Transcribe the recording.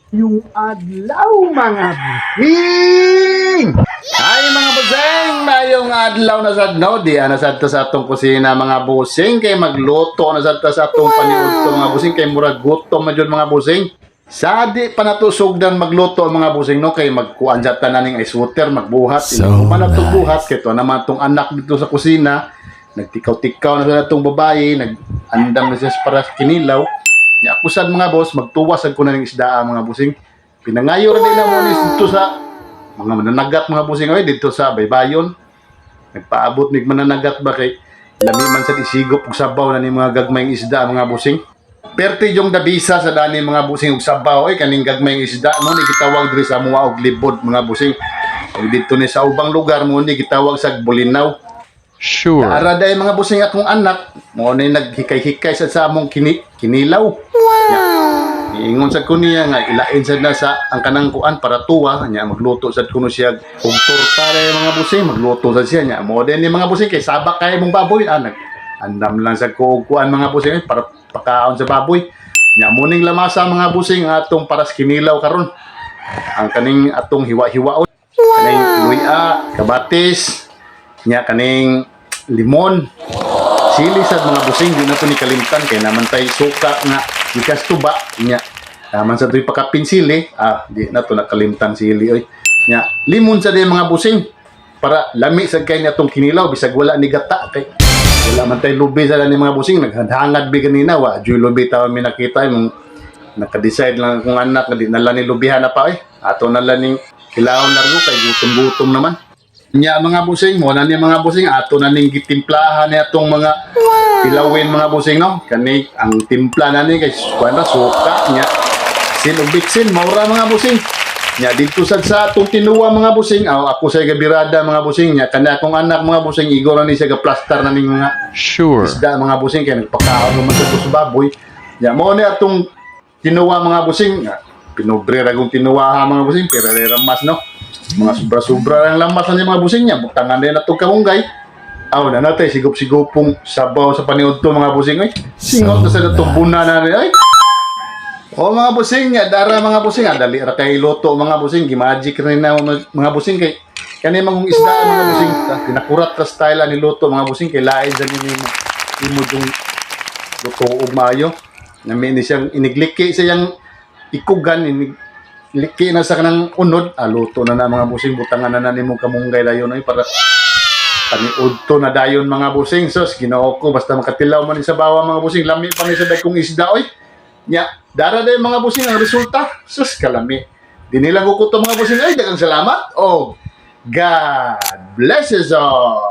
Yung adlaw mga busing. Ay mga busing, mayong adlaw na sad no, di ana sad ta sa atong kusina mga busing kay magluto na sad ta sa atong paniudto mga busing kay murag gutom man jud mga busing. Sa di pa natusugdan magluto mga busing no kay magkuan sa tanan ning ice water magbuhat. So Man atong buhat kay to naman tong anak dito sa kusina. Nagtikaw-tikaw na sa atong babae, nag-andam na siya para sa kinilaw. Nya ako sad mga boss, magtuwas sad ko na ning isda mga busing. Pinangayo ra din na mo ni dito sa mga mananagat mga busing oy dito sa Baybayon. Nagpaabot mig mananagat ba kay lami man sa isigop ug sabaw na ni mga gagmayng isda mga busing. Perti yung dabisa sa dani mga busing ug sabaw oy kaning gagmayng isda mo ni gitawag diri sa amuha og libod mga busing. Ug dito ni sa ubang lugar mo ni gitawag sa bulinaw. Sure. Ara day mga busing akong anak, mo na naghikay-hikay sa among kinilaw. Wow. Ingon sad ko niya nga ilain sad na sa ang kanang kuan para tuwa nya magluto sad kuno siya og torta day mga busing magluto sad siya nya mo din ni mga busing kay sabak kay mong baboy andam lang sa ko og kuan mga busing para pakaon sa baboy. Nya mo ning lamasa mga busing atong para sa kinilaw karon. Ang kaning atong hiwa-hiwaon. Kaning luya, kabatis, nya kaning limon sili sad mga busing di na to ni kalimtan kay naman tay suka nga gikas tuba nya naman sa tuy pakapinsili di na to nakalimtan sili oy nya limon sa di mga busing para lami sad kay natong kinilaw bisag wala ni gata kay wala man tay lubi sa ni mga busing naghangad bi kanina wa joy lubi taw mi nakita yung naka-decide lang kung anak nga di nala ni lubihan na pa ato nala ning kilawon largo kay gutom-gutom naman. Nya mga busing mo na ni mga busing ato na ning gitimplahan ni atong mga pilawin mga busing no kani ang timpla na ni kay kuan suka nya sin ug bitsin maura mga busing nya dito sad sa atong tinuwa mga busing ako sa gabirada mga busing nya kani akong anak mga busing igor na ni siya ga-plaster na ning mga Sure. isda mga busing kay nagpakaon naman sa baboy nya mao ni atong tinuwa mga busing pinobre ra kung tinuwa ha mga busing pero mas no mga sobra-sobra lang lamas na mga busing niya butangan din na itong kahunggay na natay sigop-sigopong sabaw sa paniod to mga busing ay singot na sa itong buna na rin ay mga busing niya dara mga busing dali ra kay loto mga busing gimagic rin na mga busing kay kani mangong isda mga busing pinakurat ka style ni loto mga busing kay lain sa nimo imo yung luto ug maayo na may siyang inigliki sa yang ikugan liki na sa kanang unod luto na mga busing butangan na nimo kamunggay dayon ay para paniud to na dayon mga busing sus Ginoo ko basta makatilaw man sa bawa mga busing lami pa ni sa dagkong isda oy nya dara day mga busing ang resulta sus kalami dinilang ko to mga busing ay daghang salamat God bless us all.